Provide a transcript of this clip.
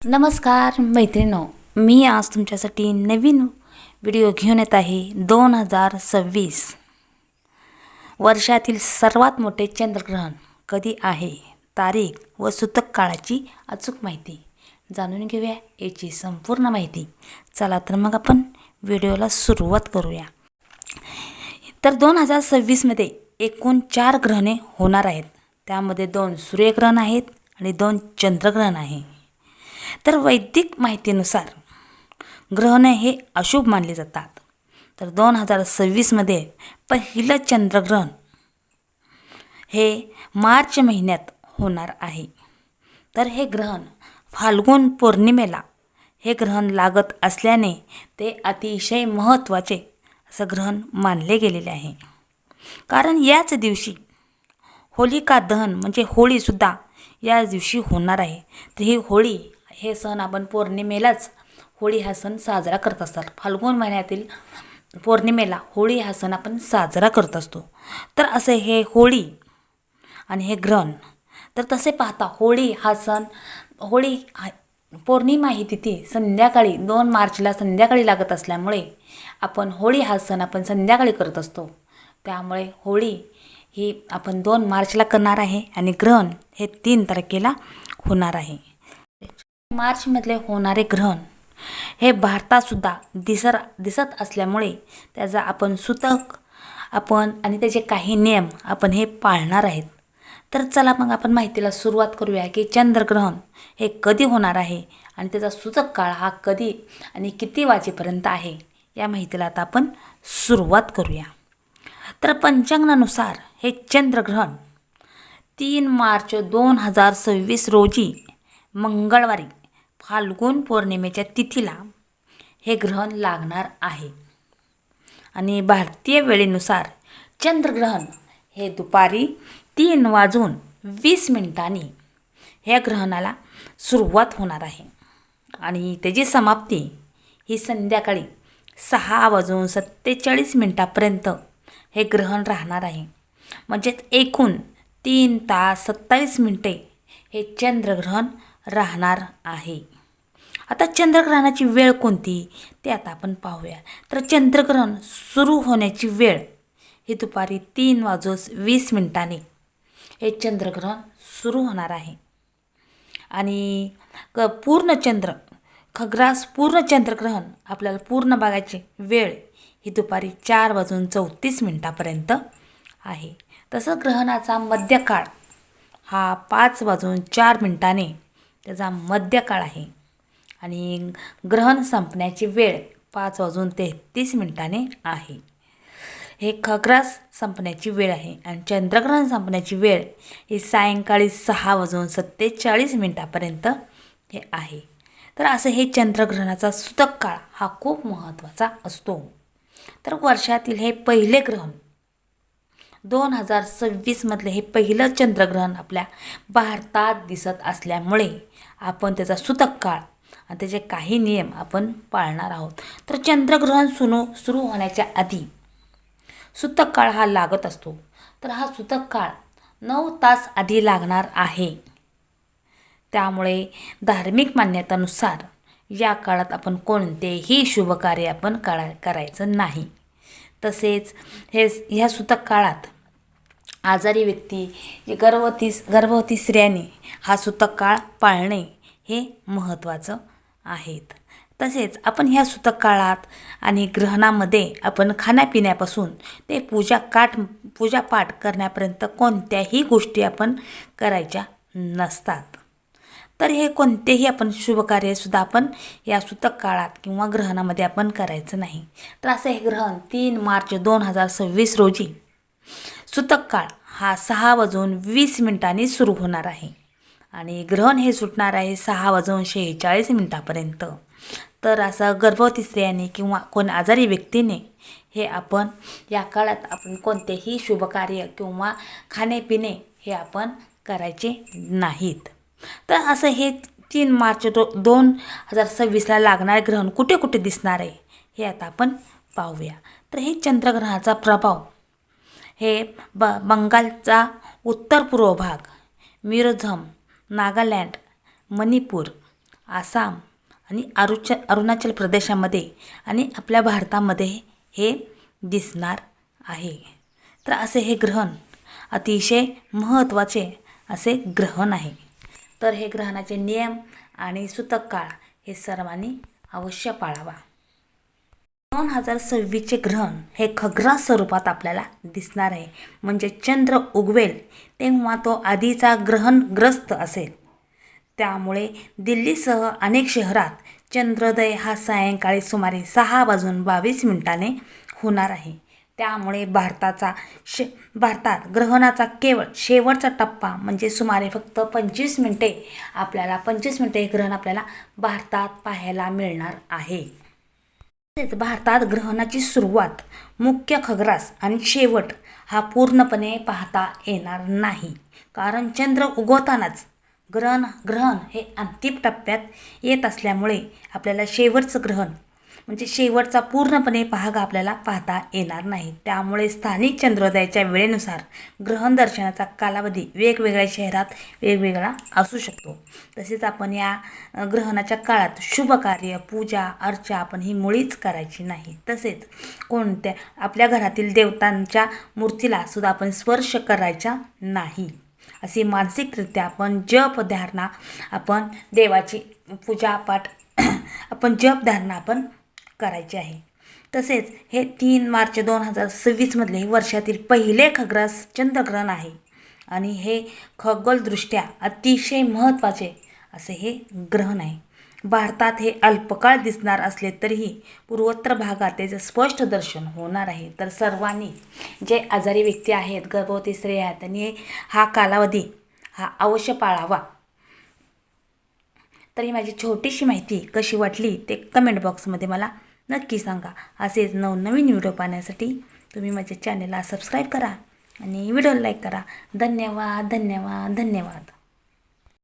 नमस्कार मैत्रिणो, मी आज तुमच्यासाठी नवीन व्हिडिओ घेऊन येत आहे. 2026 वर्षातील सर्वात मोठे चंद्रग्रहण कधी आहे, तारीख व सूतक काळाची अचूक माहिती जाणून घेऊया. याची संपूर्ण माहिती चला तर मग आपण व्हिडिओला सुरुवात करूया. तर 2026 एकूण 4 ग्रहणे होणार आहेत. त्यामध्ये 2 सूर्यग्रहण आहेत आणि 2 चंद्रग्रहण आहे. तर वैदिक माहितीनुसार ग्रहणे हे अशुभ मानले जातात. तर 2026 पहिलं चंद्रग्रहण हे मार्च महिन्यात होणार आहे. तर हे ग्रहण फाल्गुन पौर्णिमेला हे ग्रहण लागत असल्याने ते अतिशय महत्त्वाचे असं ग्रहण मानले गेलेले आहे. कारण याच दिवशी होलिका दहन म्हणजे होळीसुद्धा या दिवशी होणार आहे. तर ही होळी हे सण आपण पौर्णिमेलाच होळी हा सण साजरा करत असतात. फाल्गुन महिन्यातील पौर्णिमेला होळी हा सण आपण साजरा करत असतो. तर असे हे होळी आणि हे ग्रहण, तर तसे पाहता होळी हा सण पौर्णिमा ही तिथी संध्याकाळी 2 मार्चला संध्याकाळी लागत असल्यामुळे आपण होळी हा सण आपण संध्याकाळी करत असतो. त्यामुळे होळी ही आपण 2 मार्चला करणार आहे आणि ग्रहण हे 3 तारखेला होणार आहे. मार्चमधले होणारे ग्रहण हे भारतातसुद्धा दिसत असल्यामुळे त्याचा आपण सूतक आणि त्याचे काही नियम आपण हे पाळणार आहेत. तर चला मग आपण माहितीला सुरुवात करूया की चंद्रग्रहण हे कधी होणार आहे आणि त्याचा सूतक काळ हा कधी आणि किती वाजेपर्यंत आहे, या माहितीला आता आपण सुरुवात करूया. तर पंचांगानुसार हे चंद्रग्रहण 3 मार्च 2026 रोजी मंगळवारी फाल्गुन पौर्णिमेच्या तिथीला हे ग्रहण लागणार आहे. आणि भारतीय वेळेनुसार चंद्रग्रहण हे दुपारी 3:20 ह्या ग्रहणाला सुरुवात होणार आहे आणि त्याची समाप्ती ही संध्याकाळी 6:47 हे ग्रहण राहणार आहे. म्हणजेच एकूण 3 तास 27 मिनिटे हे चंद्रग्रहण राहणार आहे. आता चंद्रग्रहणाची वेळ कोणती ते आता आपण पाहूया. तर चंद्रग्रहण सुरू होण्याची वेळ ही दुपारी 3:20 हे चंद्रग्रहण सुरू होणार आहे. आणि पूर्ण चंद्रग्रहण आपल्याला पूर्ण बघायची वेळ ही दुपारी 4:34 आहे. तसं ग्रहणाचा मध्यकाळ हा 5:04 त्याचा मध्यकाळ आहे. आणि ग्रहण संपण्याची वेळ 5:33 आहे. हे खग्रास संपण्याची वेळ आहे आणि चंद्रग्रहण संपण्याची वेळ ही सायंकाळी 6:47 हे आहे. तर असं हे चंद्रग्रहणाचा सूतक काळ हा खूप महत्त्वाचा असतो. तर वर्षातील हे पहिले ग्रहण 2026 हे पहिलं चंद्रग्रहण आपल्या भारतात दिसत असल्यामुळे आपण त्याचा सूतक काळ आणि त्याचे काही नियम आपण पाळणार आहोत. तर चंद्रग्रहण सुरू होण्याच्या आधी सूतक काळ हा लागत असतो. तर हा सूतक काळ 9 तास आधी लागणार आहे. त्यामुळे धार्मिक मान्यतानुसार या काळात आपण कोणतेही शुभकार्य आपण करायचं नाही. तसेच ह्या सूतक काळात आजारी व्यक्ती, गर्भवती स्त्रियांनी हा सूतक काळ पाळणे हे महत्त्वाचं आहे. तसेच आपण ह्या सूतक काळात आणि ग्रहणामध्ये आपण खाण्यापिण्यापासून ते पूजापाठ करण्यापर्यंत कोणत्याही गोष्टी आपण करायच्या नसतात. तर हे कोणतेही आपण शुभकार्यसुद्धा आपण या सूतक काळात किंवा ग्रहणामध्ये आपण करायचं नाही. तर असं हे ग्रहण 3 मार्च 2026 रोजी सूतक काळ हा 6:20 सुरू होणार आहे आणि ग्रहण हे सुटणार आहे 6:46 तर असं गर्भवती स्त्रियांनी किंवा कोण आजारी व्यक्तीने हे आपण या काळात आपण कोणतेही शुभकार्य किंवा खाणेपिणे हे आपण करायचे नाहीत. तर असं हे 3 मार्च 2026 लागणारे ग्रहण कुठे कुठे दिसणार आहे हे आता आपण पाहूया. तर हे चंद्रग्रहणाचा प्रभाव हे बंगालचा उत्तर पूर्व भाग, मिझोरम, नागालँड, मणिपूर आसाम आणि अरुणाचल प्रदेशामध्ये आणि आपल्या भारतामध्ये हे दिसणार आहे. तर असे हे ग्रहण अतिशय महत्त्वाचे असे ग्रहण आहे. तर हे ग्रहणाचे नियम आणि सूतक काळ हे सर्वांनी अवश्य पाळावा. 2026चे ग्रहण हे खग्रास स्वरूपात आपल्याला दिसणार आहे. म्हणजे चंद्र उगवेल तेव्हा तो आधीचा ग्रहणग्रस्त असेल. त्यामुळे दिल्लीसह अनेक शहरात चंद्रोदय हा सायंकाळी सुमारे 6:22 होणार आहे. त्यामुळे भारतात ग्रहणाचा केवळ शेवटचा टप्पा म्हणजे सुमारे फक्त 25 मिनिटे हे ग्रहण आपल्याला भारतात पाहायला मिळणार आहे. तसेच भारतात ग्रहणाची सुरुवात, मुख्य खग्रास आणि शेवट हा पूर्णपणे पाहता येणार नाही. कारण चंद्र उगवतानाच ग्रहण हे अंतिम टप्प्यात येत असल्यामुळे आपल्याला शेवटचं ग्रहण म्हणजे शेवटचा पूर्णपणे भाग आपल्याला पाहता येणार नाही. त्यामुळे स्थानिक चंद्रोदयाच्या वेळेनुसार ग्रहण दर्शनाचा कालावधी वेगवेगळ्या शहरात वेगवेगळा असू शकतो. तसेच आपण या ग्रहणाच्या काळात शुभ कार्य, पूजा अर्चा आपण ही मुळीच करायची नाही. तसेच कोणत्या आपल्या घरातील देवतांच्या मूर्तीला सुद्धा आपण स्पर्श करायचा नाही. अशी मानसिकरित्या आपण जपधारणा, आपण देवाची पूजापाठ आपण जपधारणा आपण करायचे आहे. तसेच हे 3 मार्च 2026 वर्षातील पहिले खग्रास चंद्रग्रहण आहे आणि हे खगोलदृष्ट्या अतिशय महत्त्वाचे असे हे ग्रहण आहे. भारतात हे अल्पकाळ दिसणार असले तरीही पूर्वोत्तर भागात त्याचे स्पष्ट दर्शन होणार आहे. तर सर्वांनी जे आजारी व्यक्ती आहेत, गर्भवती स्त्रिया आहेत, त्यांनी हा कालावधी हा अवश्य पाळावा. तर ही माझी छोटीशी माहिती कशी वाटली ते कमेंट बॉक्समध्ये मला नक्की सांगा. असेच नवनवीन व्हिडिओ पाहण्यासाठी तुम्ही माझ्या चॅनलला सबस्क्राईब करा आणि व्हिडिओला लाईक करा. धन्यवाद.